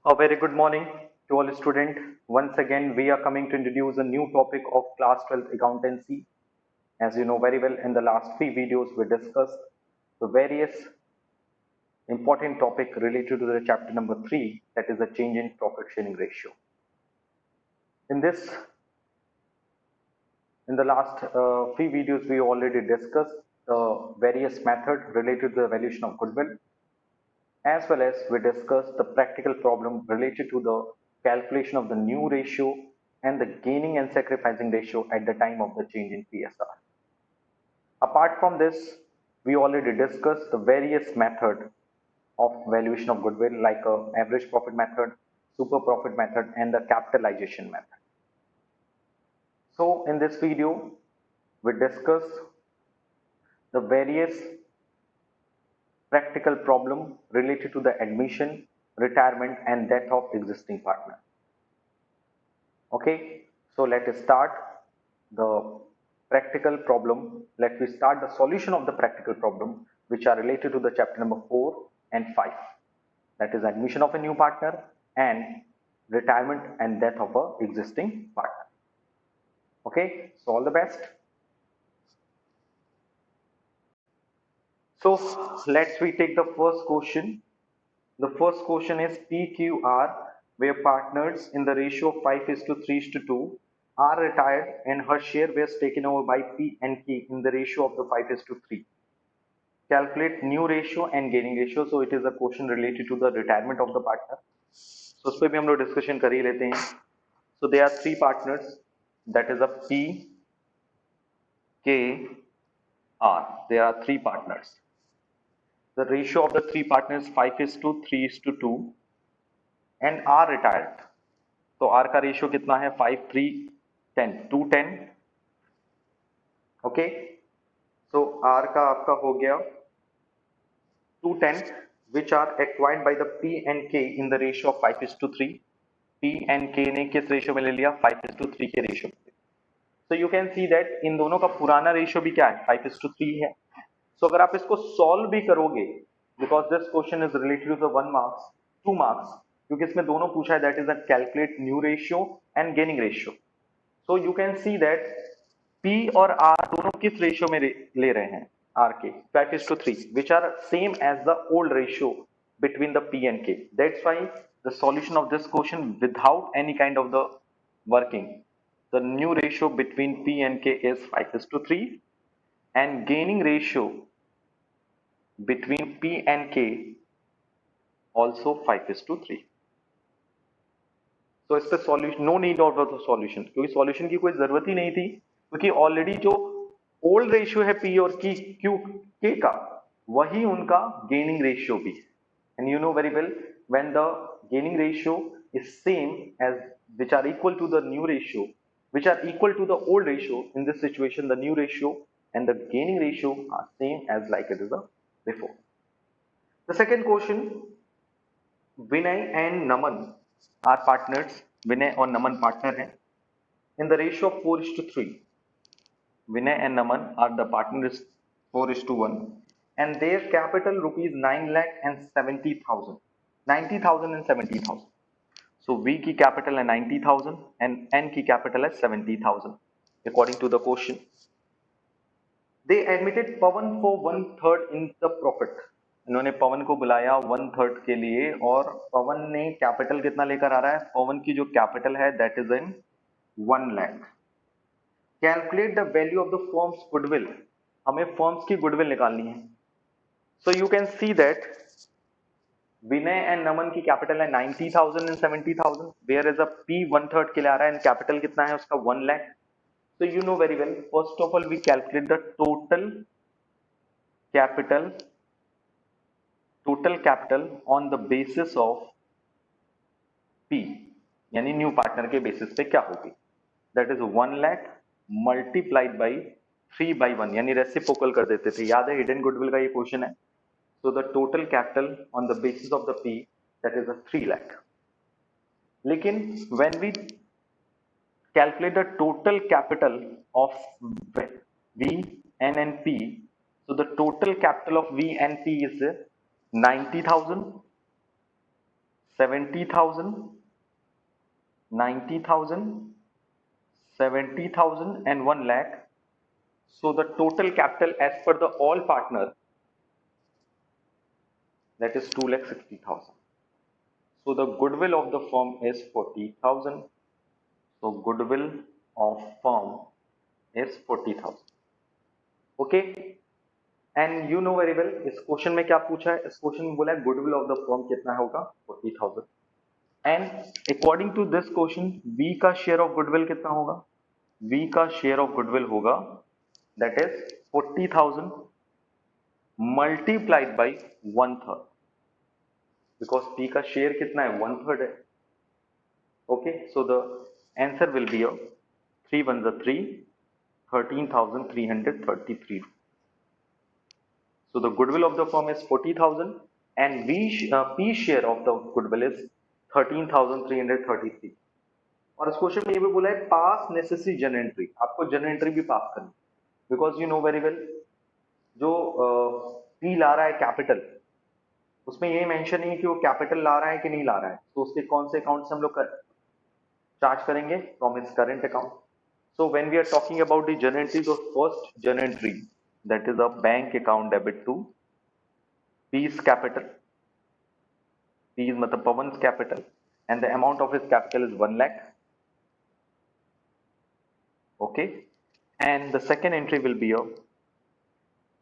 A very good morning to all students. Once again, we are coming to introduce a new topic of class 12 accountancy. As you know very well, in the last three videos, we discussed the various important topic related to the chapter number 3, that is the change in profit sharing ratio. In this, in the last three videos, we already discussed the various methods related to the valuation of goodwill, as well as we discussed the practical problem related to the calculation of the new ratio and the gaining and sacrificing ratio at the time of the change in PSR. Apart from this, we already discussed the various method of valuation of goodwill like average profit method, super profit method, and the capitalization method. So in this video, we discuss the various practical problem related to the admission, retirement, and death of existing partner. Okay, so let us start the practical problem. Let me start the solution of the practical problem which are related to the chapter number 4 and 5. That is admission of a new partner and retirement and death of a existing partner. Okay, so all the best. So let's we take the first question. The first question is PQR, where partners in the ratio of 5:3:2 are retired and her share was taken over by P and K in the ratio of the 5:3. Calculate new ratio and gaining ratio. So it is a question related to the retirement of the partner. So उस पर भी हम लोग discussion कर ही लेते हैं. So there are three partners, that is a P, K, R. There are three partners. The ratio of the three partners 5:3:2 and R retired. तो R का रेशियो कितना है 5 3 10 2 10. ओके, सो R का आपका हो गया 2 10 which are acquired by the P and K in the ratio of 5:3. P and K ने किस रेशियो में ले लिया 5:3 के रेशियो में. So you can see that इन दोनों का पुराना रेशियो भी क्या है 5:3 है. So अगर आप इसको सॉल्व भी करोगे, because this question is related to the 1 marks 2 marks, क्योंकि इसमें दोनों पूछा है, that is that calculate new ratio and gaining ratio. So you can see that P और R दोनों किस रेशियो में ले रहे हैं R के 5:3, which are same as the old ratio between the P and K. That's why the solution of this question without any kind of the working, the new ratio between P and K is 5:3 and gaining ratio between P and K also 5:3. तो इस पे solution, no need of the solution, क्योंकि solution की कोई जरूरत ही नहीं थी, क्योंकि ऑलरेडी जो ओल्ड रेशियो है पी और की क्यू के का, वही उनका गेनिंग रेशियो भी है. And you know very well when the gaining ratio is same as which are equal to the new ratio, which are equal to the old ratio. In this situation, the new ratio and the gaining ratio are same as like it is before. The second question, Vinay and Naman are partners. Vinay और नमन partner हैं. In the ratio of 4:3, Vinay and Naman are the partners 4:1, and their capital rupees 9,70,000, 90,000 and 70,000. So V की capital है 90,000 and N की capital है 70,000 according to the question. They admitted Pawan for 1/3 in the profit. इन्होंने पवन को बुलाया 1/3 के लिए, और पवन ने कैपिटल कितना लेकर आ रहा है, पवन की जो कैपिटल है that is in 1 lakh. Calculate the value of the firm's goodwill. हमें फर्म्स की गुडविल निकालनी है. So you can see that Vinay and Naman की कैपिटल है 90,000 and 70,000, where is a P 1/3 के लिए आ रहा है एंड कैपिटल कितना है उसका 1 lakh. So you know very well, first of all we calculate the total capital on the basis of P, यानी न्यू पार्टनर के बेसिस पे क्या होगी, that is 1 lakh multiplied by 3/1, यानी रेसिप्रोकल कर देते थे. याद है हिडन गुडविल का ये क्वेश्चन है. So the total capital on the basis of the P, that is 3 lakh. लेकिन when we calculate the total capital of V, N and P. So the total capital of V and P is 90,000, 70,000, 90,000, 70,000 and 1 lakh. So the total capital as per the all partner, that is 2,60,000. So the goodwill of the firm is 40,000. So goodwill of firm is 40,000. Okay. And you know very well इस question में क्या पूछा है, इस question में बोला है goodwill of the firm कितना होगा 40,000 and according to this question V का शेयर ऑफ गुडविल कितना होगा, वी का शेयर ऑफ गुडविल होगा that is 40,000 multiplied by 1/3 because P का शेयर कितना है 1/3 है. Okay so the answer will be 3 1 3 13,333. So the goodwill of the firm is 40,000 and P share of the goodwill is 13,333. और इस question में ये भी बोला है पास नेसेसरी जर्नल एंट्री, आपको जर्नल एंट्री भी पास करनी because you know very well जो P ला रहा है कैपिटल उसमें ये मेंशन नहीं है कि वो कैपिटल ला रहा है कि नहीं ला रहा है, तो उसके कौन से अकाउंट से हम लोग चार्ज करेंगे from its current account. So when we are talking about the journal entry, the first journal entry that is a bank account debit to P's capital. P is matlab Pawan's capital and the amount of his capital is 1 lakh. Okay. And the second entry will be a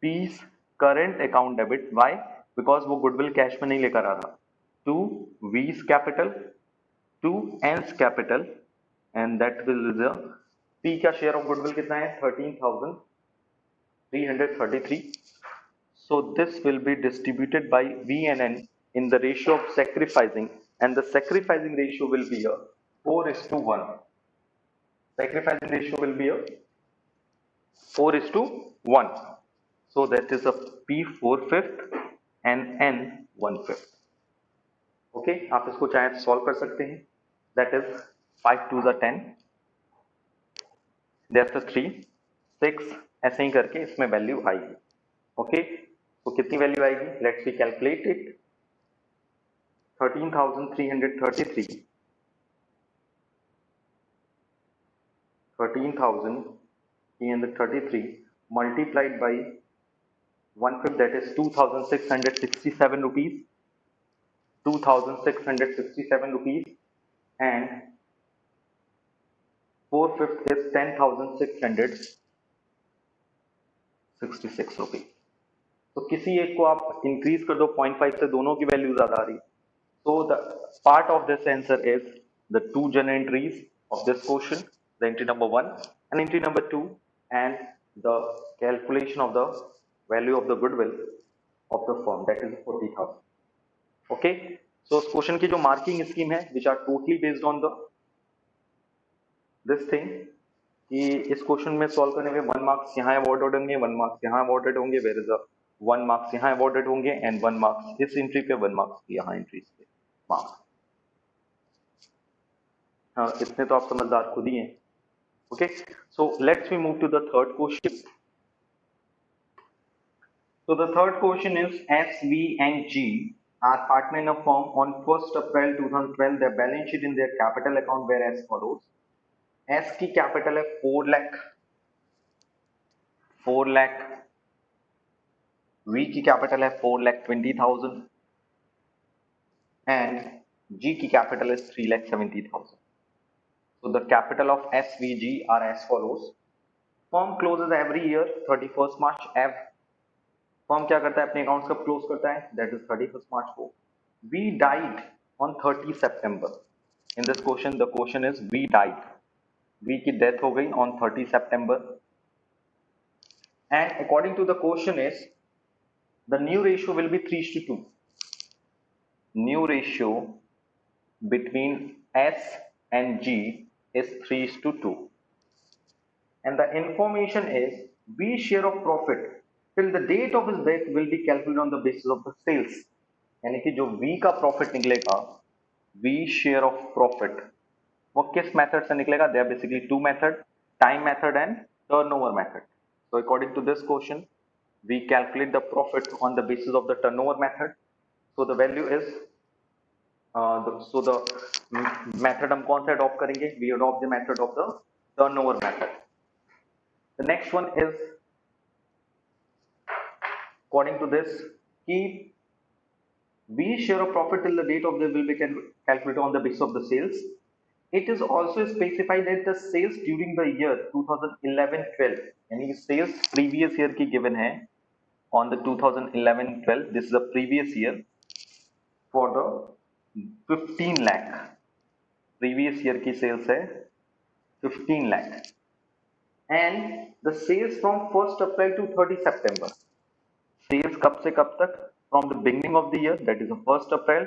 P's current account debit. Why? Because वो goodwill cash में नहीं लेकर आ रहा. To V's capital, to N's capital and that will is a P का share of goodwill कितना है 13,333. So this will be distributed by V and N in the ratio of sacrificing and the sacrificing ratio will be a 4:1. Sacrificing ratio will be a 4:1. So that is a P 4/5 and N 1/5. Okay, आप इसको चाहे solve कर सकते हैं. That is 5 2s are 10. There's a 3 6 ऐसे ही करके इसमें value आएगी. ओके तो कितनी वैल्यू आएगी, let's we calculate it. 13,333 multiplied by 1/5 that is 2,667 rupees. 2,667 rupees and 4/5 is 10,666 rupees. तो किसी एक को आप इंक्रीज कर दो 0.5 से, दोनों की वैल्यू ज्यादा आ रही. So the part of this answer is the two general entries of this question, the entry number 1 and entry number 2 and the calculation of the value of the goodwill of the firm that is 40,000. okay so इस question की जो marking scheme है which are totally based on the this thing कि इस question में solve करने में 1 marks यहाँ अवॉर्डेड होंगे, 1 मार्क्स यहाँ अवॉर्डेड होंगे, वेयर इज 1 मार्क्स यहाँ अवॉर्डेड होंगे एंड 1 मार्क्स इस एंट्री पे, 1 मार्क्स यहाँ एंट्री पे मार्क्स. हाँ इतने तो आप समझदार खुद ही हैं. Okay so let's we move to the third question. So the third question is S, V and G are partner in a firm on 1st April 2012. Their balance sheet in their capital account were as follows. S की capital है 4 lakh, V की capital है 4,20,000 and G की capital है 3,70,000. So the capital of SVG are as follows. Firm closes every year 31st March. Firm क्या करता है अपने अकाउंट्स कब क्लोज करता है, दैट इज 31st मार्च को. वी डाइड ऑन 30 सितंबर. In this question the question is V died, V की डेथ हो गई ऑन 30 सितंबर and according to the question is the new ratio will be 3:2. New ratio between S and G is 3:2 and the information is V share of profit till the date of his death will be calculated on the basis of the sales. यानी कि जो V का profit निकलेगा, V share of profit, वो किस method से निकलेगा, there are basically two methods, time method and turnover method. So according to this question we calculate the profit on the basis of the turnover method. So the value is So the method हम कौन सा adopt करेंगे? We adopt the method of the turnover method. The next one is according to this कि V share of profit till the date of the will be calculated on the basis of the sales. It is also specified that the sales during the year 2011-12 यानी कि sales previous year की given है on the 2011-12. This is the previous year for the 15 lakh. Previous year की sales है 15 lakh and the sales from 1st April to 30 September. Sales कब से कब तक? From the beginning of the year, that is the 1st April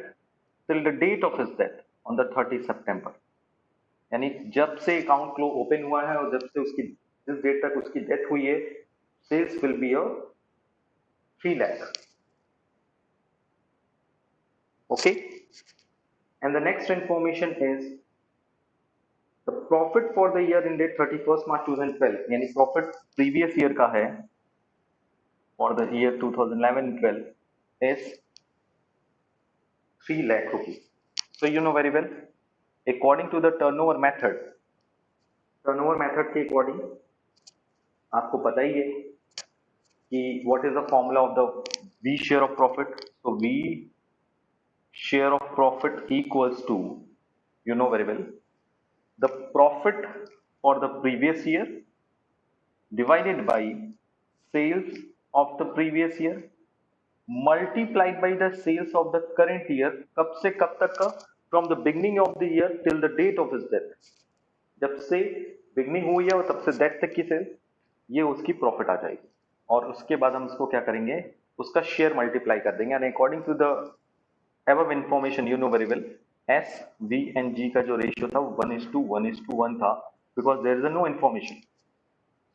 till the date of his death on the 30 September. यानी जब से account क्लो open हुआ है और जब से उसकी जिस डेट तक उसकी डेथ हुई है, sales will be a 3 lakh. Okay, and the next information is the profit for the year ended 31st March 2012. यानी profit previous year का है for the year 2011-12 is 3 lakh rupees. So you know very well, according to the turnover method के according आपको पता ही है कि what is the formula of the V share of profit. So V share of profit equals to, you know very well, the profit for the previous year divided by sales of the previous year multiplied by the sales of the current year. कब से कब तक का? From the beginning of the year till the date of his death. जब से beginning हुई है और तब से death तक की sales, ये उसकी profit आ जाएगी और उसके बाद हम इसको क्या करेंगे? उसका share multiply कर देंगे and according to the above information you know very well, S, V and G का जो ratio था 1:1:1 था because there is a no information.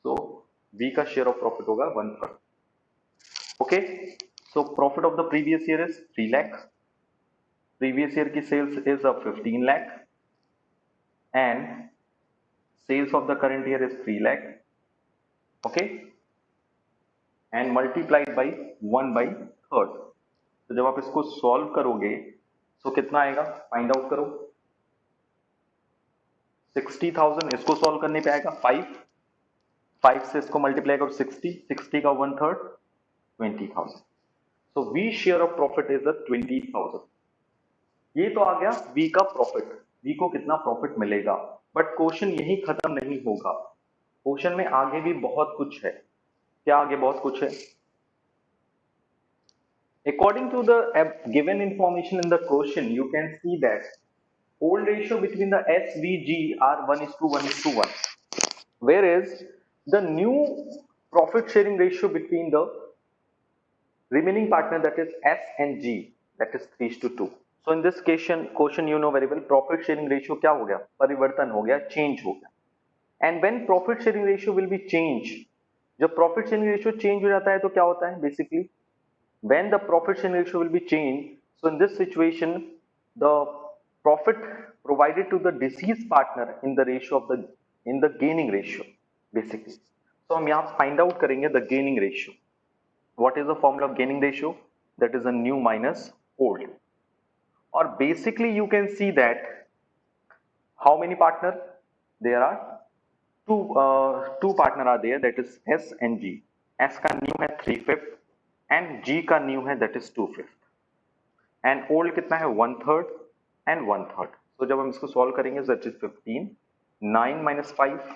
So V का share of profit होगा 1/3. Okay, so profit of the previous year is 3 lakh. Previous year की sales is of 15 lakh and sales of the current year is 3 lakh. Okay, and multiplied by 1/3. तो जब आप इसको solve करोगे तो कितना आएगा? Find out करो. 60,000 इसको solve करने पे आएगा 5 से इसको multiply करो 60 का 1/3 20,000. So V share of profit is 20,000. ये तो आ गया V का प्रॉफिट. V को कितना प्रॉफिट मिलेगा. बट क्वेश्चन यही खत्म नहीं होगा. क्वेश्चन में आगे भी बहुत कुछ है. क्या आगे बहुत कुछ है? According to the given information in the question, you can see that old ratio between the SVG are 1:1:1, whereas the new profit sharing ratio between the remaining partner, that is S and G, that is 3:2. So in this question you know very well, profit sharing ratio क्या हो गया? परिवर्तन हो गया, change हो गया. And when profit sharing ratio will be changed, जब profit sharing ratio change हो जाता है तो क्या होता है? Basically when the profit sharing ratio will be changed, so in this situation the profit provided to the deceased partner in the ratio of the in the gaining ratio basically. So हम यहाँ find out करेंगे the gaining ratio. What is the formula of gaining ratio? That is a new minus old. Or basically you can see that how many partner there are? Two partner are there, that is S and G. S का new है 3/5 and G का new है that is 2/5 and old कितना है 1/3 and 1/3. So जब हम इसको solve करेंगे that is 15, 9 minus 5,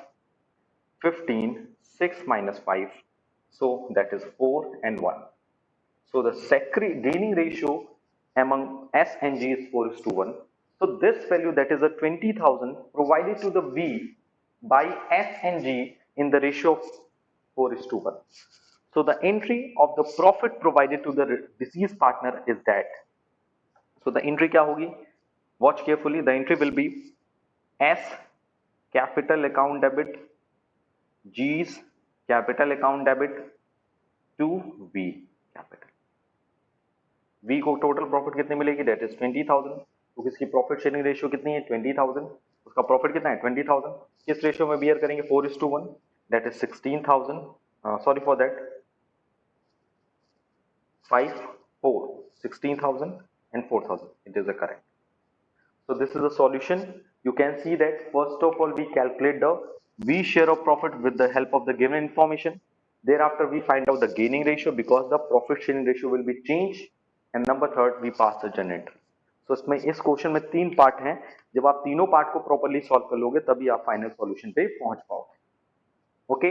15, 6 minus 5, so that is 4 and 1. So the gaining ratio among S and G is 4:1. So this value, that is a 20,000 provided to the V by S and G in the ratio of 4:1. So the entry of the profit provided to the deceased partner is that. So the entry क्या होगी? Watch carefully. The entry will be S capital account debit, G's capital account debit to V capital. V को total profit कितनी मिलेगी? That is 20,000. तो इसकी profit sharing ratio कितनी है? 20,000. उसका प्रॉफिट कितना है? 20,000. किस रेशियो में बियर करेंगे? 4:1. That is 16,000. Sorry for that, 5 4 16,000 and 4,000. It is the correct. So this is the solution. You can see that first of all we calculate the V share of profit with the help of the given information. Thereafter we find out the gaining ratio because the profit sharing ratio will be changed. And number third we pass the generator. So इसमें इस question में तीन part हैं. जब आप तीनों part को properly solve कर लोगे तभी आप फाइनल सॉल्यूशन पे पहुंच पाओगे. Okay.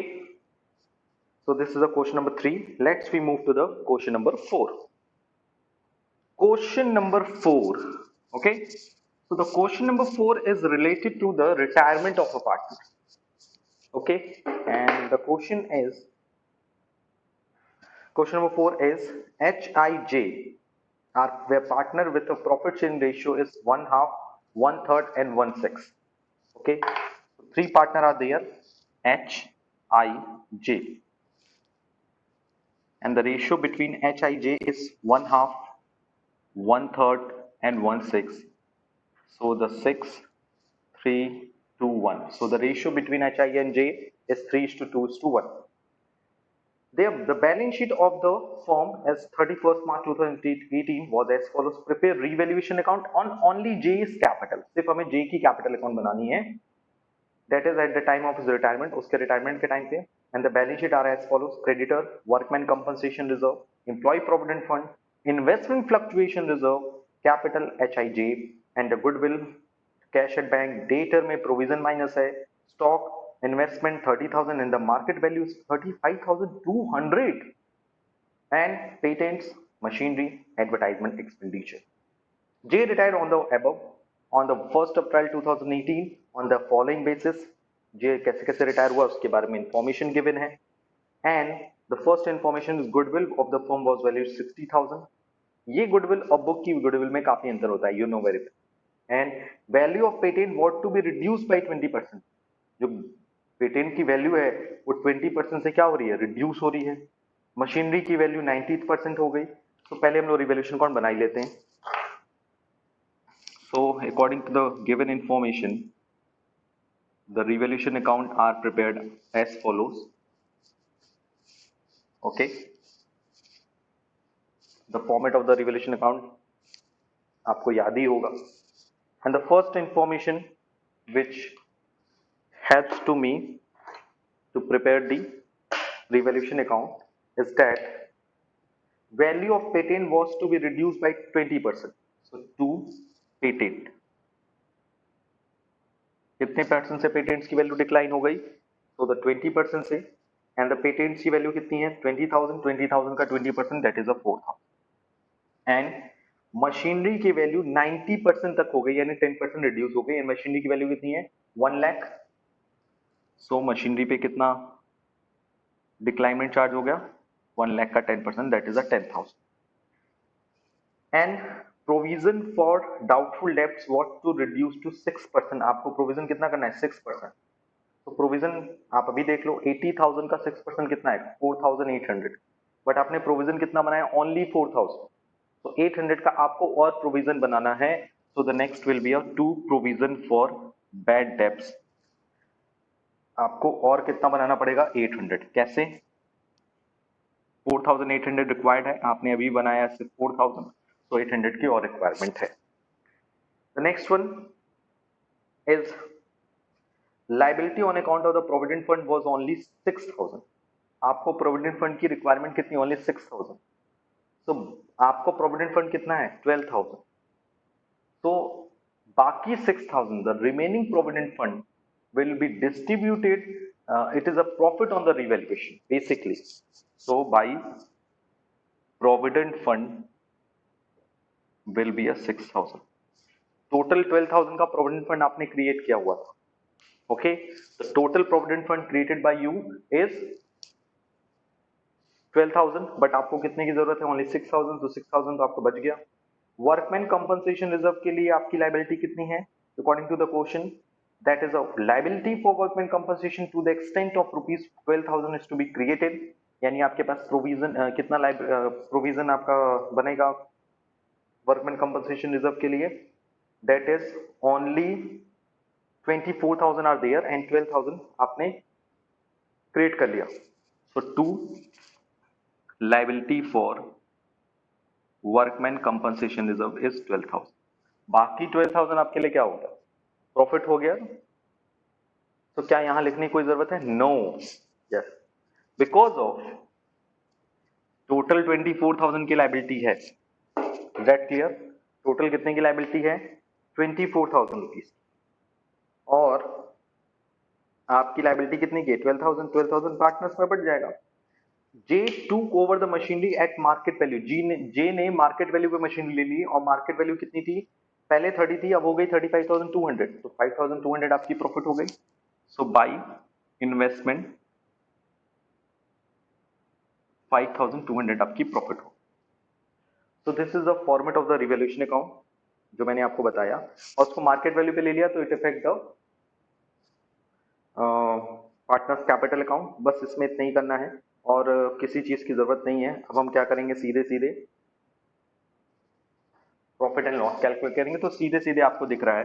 So this is the question number 3. Let's we move to the question number 4. Question number 4. Okay. So the question number 4 is related to the retirement of a partner. Okay. And the question number 4 is HIJ. Our partner with a profit sharing ratio is 1/2, 1/3 and 1/6. Okay. So three partner are there. HIJ. And the ratio between HIJ is 1/2, 1/3 and 1/6. So the 6, 3, 2, 1. So the ratio between HI and J is 3:2:1. The balance sheet of the firm as 31st March 2018 was as follows. Prepare revaluation account on only J's capital. सिर्फ हमें J की capital account बनानी है. That is at the time of his retirement. उसके retirement के time पे. And the balance sheet are as follows. Creditor, workman compensation reserve, employee provident fund, investment fluctuation reserve, capital HIJ, and the goodwill, cash at bank, debtor में provision minus है, stock, investment 30,000 and the market value is 35,200, and patents, machinery, advertisement expenditure. J retired on the above on the 1st April 2018 on the following basis. J कैसे कैसे retire हुआ उसके बारे में information given है. And the first information is goodwill of the firm was valued 60,000. ये goodwill और book की गुडविल में काफी अंतर होता है, you know very well. And value of patent what to be reduce by 20%. जो पेटेंट की वैल्यू है वो 20% से क्या हो रही है, रिड्यूस हो रही है. मशीनरी की वैल्यू 90% हो गई. तो पहले हम लोग रिवैल्यूएशन अकाउंट बना ही लेते हैं. So according to the given information, the revaluation account are prepared as follows. Okay. The format of the revaluation account आपको याद ही होगा. And the first information which helps to me to prepare the revaluation account is that value of patent was to be reduced by 20%. So to patent, कितने percent से patents की value decline हो गई, तो the 20% से. And the patents की value कितनी है 20,000. 20,000 का 20% that is a 4,000. And machinery की वैल्यू 90% तक हो गई, यानी 10% रिड्यूस हो गई. एंड मशीनरी की वैल्यू कितनी है 1 लाख. सो मशीनरी पे कितना डिक्लाइनमेंट चार्ज हो गया 1 लाख का 10%, that is a 10,000. And provision for doubtful debts what to reduce to 6%. आपको प्रोविजन कितना करना है 6%. तो प्रोविजन आप अभी देख लो 80,000 का 6% कितना है 4,800. बट आपने प्रोविजन कितना बनाया ओनली 4,000. तो 800 का आपको और प्रोविजन बनाना है. So the next will be a to provision for bad debts. आपको और कितना बनाना पड़ेगा 800. कैसे 4,800 रिक्वायर्ड है, आपने अभी बनाया सिर्फ 4,000. तो 800 की और रिक्वायरमेंट है. The next one is liability on account of the provident fund was only 6,000. आपको प्रोविडेंट फंड की रिक्वायरमेंट कितनी ओनली 6,000. तो आपको प्रोविडेंट फंड कितना है 12,000. तो बाकी 6,000 the remaining provident fund will be distributed. It is a profit on the revaluation basically. So by provident fund will be a 6,000. Total 12,000 का प्रोविडेंट फंड आपने क्रिएट किया हुआ था. Okay. The total provident fund created by you is 12,000. But आपको कितने की जरूरत है ओनली 6,000. तो 6,000 तो आपको बच गया. वर्कमैन कंपनसेशन रिजर्व के लिए आपकी लाइबिलिटी कितनी है according to the question. That is a liability for workman compensation to the extent of rupees 12,000 is to be created. यानी आपके पास प्रोविजन कितना प्रोविजन आपका बनेगा वर्कमैन कंपनसेशन रिजर्व के लिए. That is only 24,000 are there and 12,000 आपने create कर लिया. So to liability for workman compensation reserve is 12,000. बाकी 12,000 आपके लिए क्या हो गया, प्रॉफिट हो गया। तो क्या यहां लिखने की कोई जरूरत है, no, yes, because of total 24,000 की लाइबिलिटी है, दैट क्लियर, टोटल कितने की लाइबिलिटी है, 24,000 रुपीज, और आपकी लाइबिलिटी कितनी की, 12,000, 12,000 पार्टनर्स में बढ़ जाएगा। J took over the machinery at market value, J ने मार्केट वैल्यू पे मशीनरी ले ली, और मार्केट वैल्यू कितनी थी, पहले 30 थी, अब हो गई 35,200, तो 5,200 आपकी प्रॉफिट हो गई। सो बाई इन्वेस्टमेंट 5,200 आपकी प्रॉफिट हो। तो this is the format of the revaluation account जो मैंने आपको बताया, और उसको मार्केट वैल्यू पे ले लिया तो it effect the partners capital account. बस इसमें इतना ही करना है, और किसी चीज की जरूरत नहीं है। अब हम क्या करेंगे, सीधे सीधे प्रॉफिट एंड लॉस कैलकुलेट करेंगे। तो सीधे सीधे आपको दिख रहा है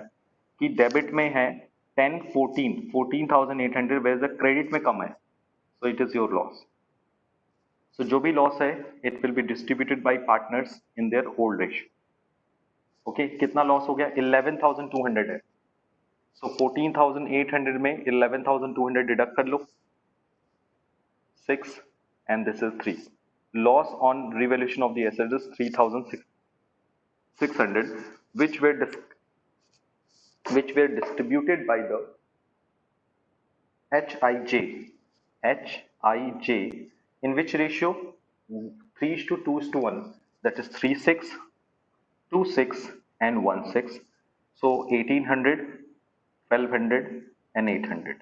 कि डेबिट में है 10, 14,800, वेयर द क्रेडिट में कम है, so it is your loss. So जो भी लॉस है it will be distributed by partners in their old ratio. Okay, कितना लॉस हो गया, 11,200 है। सो 14,800 में 11,200 डिडक्ट कर लो, 6, and this is 3. Loss on revaluation of the asset is 3,600, which were distributed by the HIJ, in which ratio, 3:2:1, that is 3:6, 2:6 and 1:6. So 1,800, 1,200 and 800.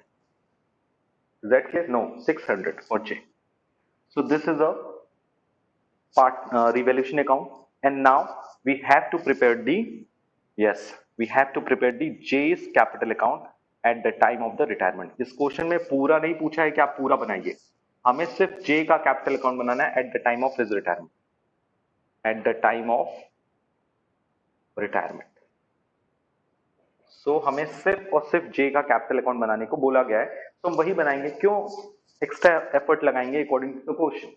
Is that clear? No, 600 for J. So this is a revaluation account, and now we have to prepare the, yes, we have to prepare the J's capital account at the time of the retirement. इस question में पूरा नहीं पूछा है कि आप पूरा बनाइए, हमें सिर्फ J का कैपिटल अकाउंट बनाना है at the time of his retirement, at the time of retirement. So हमें सिर्फ और सिर्फ J का कैपिटल अकाउंट बनाने को बोला गया है, तो हम वही बनाएंगे, क्यों एक्स्ट्रा एफर्ट लगाएंगे according to the question.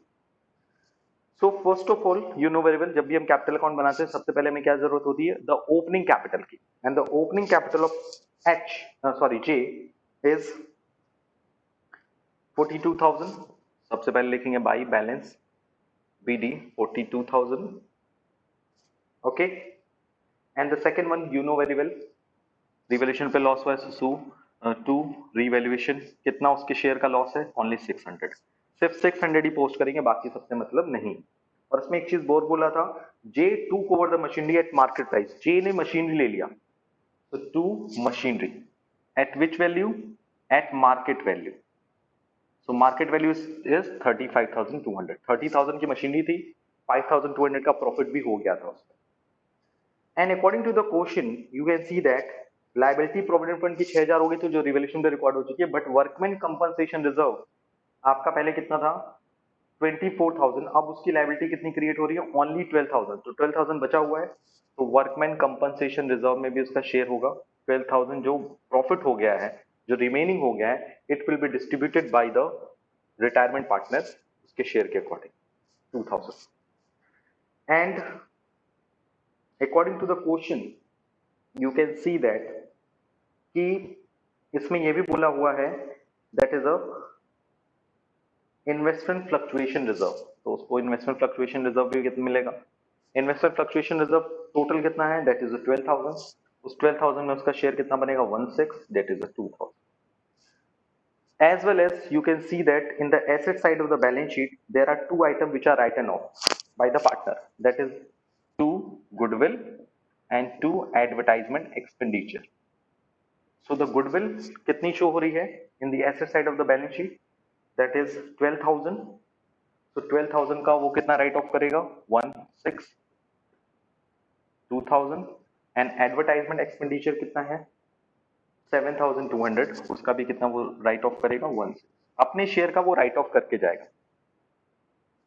So first of all you know very well, जब भी हम कैपिटल अकाउंट बनाते हैं सबसे पहले हमें क्या जरूरत होती है, द ओपनिंग कैपिटल की, and the opening capital of J is 42,000। सबसे पहले लिखेंगे by balance BD 42,000, okay. And the second one you know very well, revaluation पे लॉस हुआ है, सो टू रिवैल्यूएशन कितना उसके शेयर का लॉस है, ओनली 600, सिर्फ 600 ही पोस्ट करेंगे, बाकी सबसे मतलब नहीं। और इसमें एक चीज और बोला था, J took over the machinery at market price, J ने मशीनरी ले लिया, तो to machinery at which value, at market value. So market value is 35,200, 30,000 की मशीनरी थी, 5,200 का प्रॉफिट भी हो गया था उसमें। And according to the question you can see that liability provident fund की 6,000 हो गई, तो जो रिवैल्यूएशन पे रिकॉर्ड हो चुकी है, बट वर्कमैन कंपनसेशन रिजर्व आपका पहले कितना था, 24,000, अब उसकी लायबिलिटी कितनी क्रिएट हो रही है, ओनली 12,000, तो 12,000 बचा हुआ है, तो वर्कमैन कंपनसेशन रिजर्व में भी उसका शेयर होगा। 12,000 जो प्रॉफिट हो गया है, जो रिमेनिंग हो गया है, it will be distributed by the retirement partner उसके शेयर के according 2,000। And according to the question you can see that कि इसमें यह भी बोला हुआ है that is a investment fluctuation reserve, तो उसको इन्वेस्टमेंट फ्लक्चुएशन रिजर्व भी कितना मिलेगा, इन्वेस्टमेंट फ्लक्चुएशन रिजर्व टोटल कितना है, दैट इज 12,000, उस 12,000 में उसका शेयर कितना बनेगा, 1/6, that is 2,000। As well as you can see that in the asset side of the balance sheet there are two items which are written off by the partner, that is 2 goodwill and 2 advertisement expenditure. So the goodwill कितनी show हो रही है in the asset side of the balance sheet, that is 12,000, तो 12,000 का वो कितना right of करेगा, 1/6, 2,000, and advertisement expenditure कितना है, 7,200, उसका भी कितना वो राइट ऑफ करेगा, 1/6, अपने शेयर का वो राइट ऑफ करके जाएगा।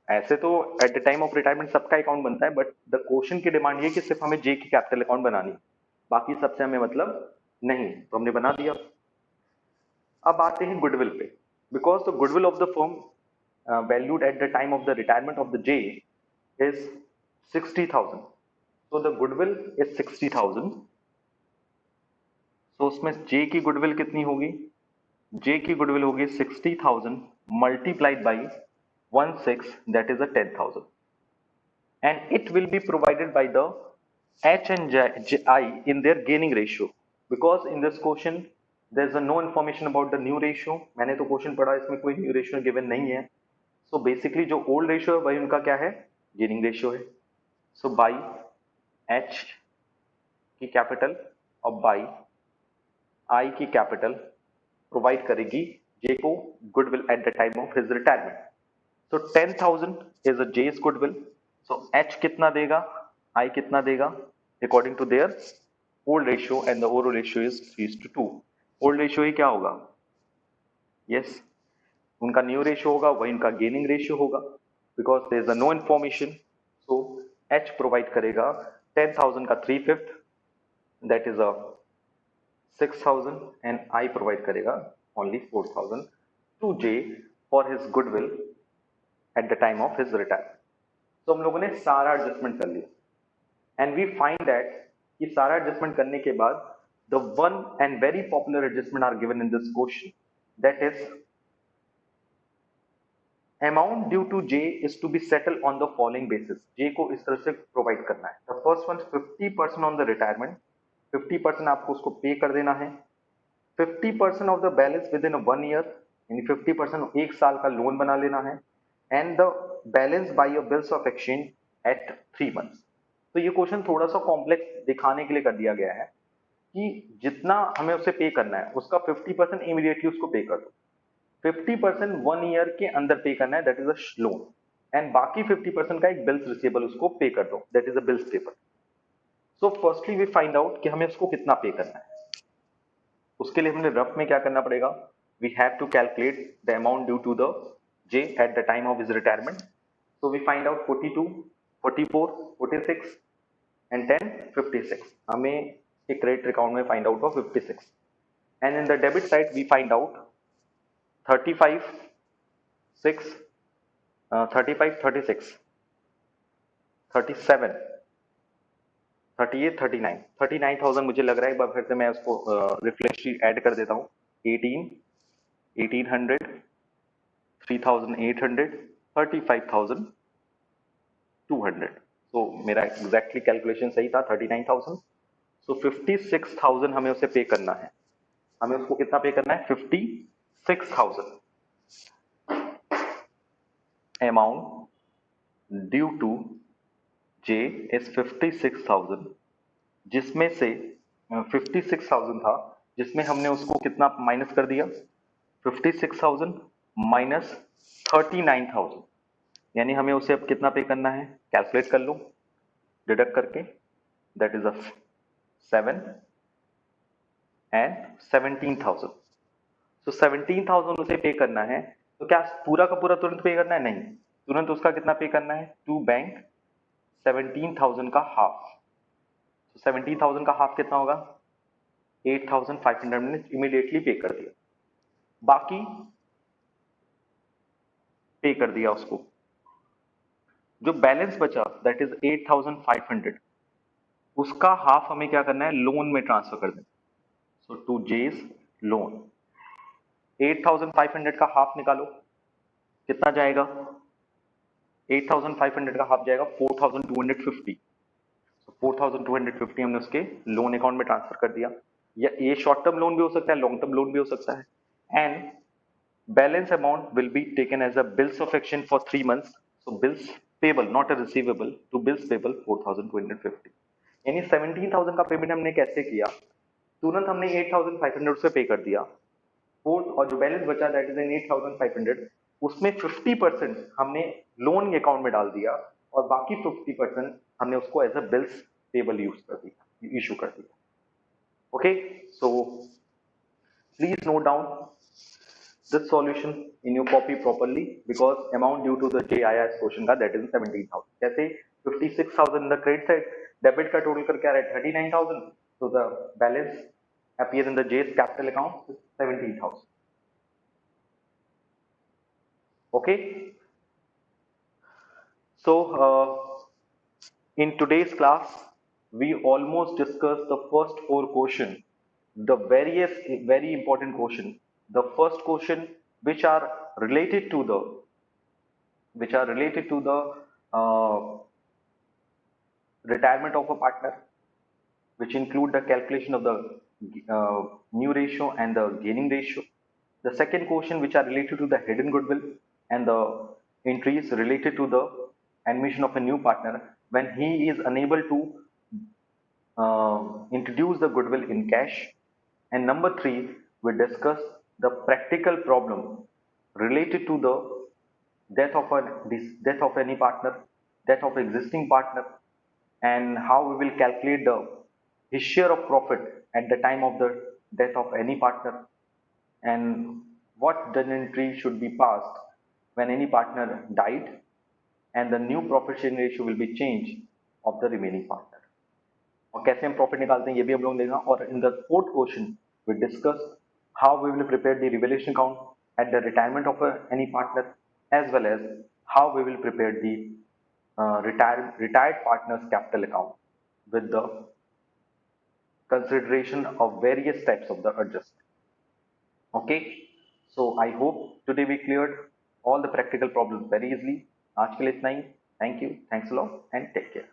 ऐसे तो eight the time of retirement सबका अकाउंट बनता है, बट द क्वेश्चन की डिमांड ये कि सिर्फ हमें J की कैपिटल अकाउंट बनानी, बाकी सबसे हमें मतलब नहीं, तो हमने बना दिया। अब आते हैं गुडविल पे, because the goodwill of the firm valued at the time of the retirement of the J is 60,000. So the goodwill is 60,000. So उसमें J की goodwill कितनी होगी? J की goodwill होगी 60,000 multiplied by 16, that is a 10,000. And it will be provided by the H and I in their gaining ratio, because in this question there is no information about the new ratio. मैंने तो question पढ़ा, इसमें कोई new ratio given नहीं है. So basically जो old ratio है वही उनका क्या है, गेनिंग रेशियो है. सो बाई H की कैपिटल और बाई I की कैपिटल प्रोवाइड करेगी J को goodwill at the time of his retirement. So 10,000 is a J's goodwill. So H कितना देगा, I कितना देगा, according to their old ratio, and the old ratio is 3:2. Old ratio ही क्या होगा, यस, उनका न्यू रेशियो होगा, वही उनका गेनिंग रेशियो होगा, because there is a no information. So H provide करेगा 10,000 का 3/5, that is a 6,000, and I provide करेगा only 4,000 to J for his goodwill at the time of his retirement. तो हम लोगों ने सारा एडजस्टमेंट कर लिया, एंड वी फाइंड दैट कि सारा एडजस्टमेंट करने के बाद the one and very popular adjustment are given in this question, that is amount due to J is to be settled on the following basis. J को इस तरह से provide करना है. The first one 50% on the retirement, 50% आपको उसको पे कर देना है. 50% of the balance within 1 year, यानी 50% एक साल का लोन बना लेना है, and the balance by your bills of exchange at 3 months. तो ये क्वेश्चन थोड़ा सा कॉम्प्लेक्स दिखाने के लिए कर दिया गया है कि जितना हमें उसे पे करना है उसका 50% इमीडिएटली उसको पे कर दो, 50% 1 ईयर के अंदर पे करना है, that is a loan, and बाकी 50% का एक बिल्स रिसीवेबल उसको पे कर दो, that is a bills paper. So firstly we find out कि हमें उसको कितना पे करना है. उसके लिए हमें रफ में क्या करना पड़ेगा, we have to calculate the amount due to the J at the time of his retirement. So we find out 42, 44, 46 and 10, 56. हमें एक क्रेडिट अकाउंट में find out of 56, and in the debit side we find out 35, 6, 35, 36, 37, 38, 39, 39,000 मुझे लग रहा है. एक बार फिर से मैं उसको रिफ्रेश ऐड कर देता हूँ. 18, 1800, 3,800, 35,200. तो मेरा एग्जैक्टली कैलकुलेशन सही था, 39,000. सो 56,000 हमें उसे पे करना है. हमें उसको कितना पे करना है, 56,000. Amount due to J is 56,000, जिसमें से 56,000 था, जिसमें हमने उसको कितना माइनस कर दिया, 56,000 माइनस 39,000, यानी हमें उसे अब कितना पे करना है, कैलकुलेट कर लो डिडक्ट करके, दैट इज अ 7 एंड 17,000. तो 17,000 उसे पे करना है. तो क्या पूरा का पूरा तुरंत पे करना है, नहीं, तुरंत उसका कितना पे करना है, टू बैंक 17,000 का हाफ. तो 17,000 का हाफ कितना होगा, 8,500 ने इमीडिएटली पे कर दिया. बाकी पे कर दिया उसको, जो बैलेंस बचा दैट इज 8,500, उसका हाफ हमें क्या करना है, लोन में ट्रांसफर कर देना. सो टू जेस लोन 8,500 का हाफ निकालो, कितना जाएगा, 8,500 का हाफ जाएगा 4,250. 4,250 हमने उसके लोन अकाउंट में ट्रांसफर कर दिया. या ये शॉर्ट टर्म लोन भी हो सकता है, लॉन्ग टर्म लोन भी हो सकता है. And balance amount will be taken as a bills of exchange for 3 months. So bills payable, not a receivable, to bills payable 4,250. यानी 17,000 का पेमेंट हमने कैसे किया, तुरंत हमने 8,500 से पे कर दिया. फोर्थ और जो बैलेंस बचा दैट इज इन 8,500, उसमें 50% हमने लोन के अकाउंट में डाल दिया, और बाकी 50% हमने उसको as a bills payable use कर दिया, इशू कर दिया. Okay, so please note down this solution in your copy properly, because amount due to the JIS question का that is 17,000. जैसे 56,000 the credit side, debit का total करके आ रहा है 39,000, so the balance appear in the J's capital account is 17,000. Okay, so in today's class we almost discussed the first four question, the various very important question, the first question which are related to the uh, retirement of a partner, which include the calculation of the new ratio and the gaining ratio. The second question, which are related to the hidden goodwill and the entries related to the admission of a new partner when he is unable to introduce the goodwill in cash. And number three, we discuss the practical problem related to the death of any partner, death of existing partner, and how we will calculate the his share of profit at the time of the death of any partner, and what journal entry should be passed when any partner died, and the new profit sharing ratio will be changed of the remaining partner. और कैसे हम profit निकालते हैं ये भी हम लोग देखा. और in the fourth question we discuss how we will prepare the revaluation account at the retirement of any partner, as well as how we will prepare the retired partners capital account with the consideration of various types of the adjustment. Okay, so I hope today we cleared all the practical problems very easily. आज के लिए इतना ही. Thank you, thanks a lot and take care.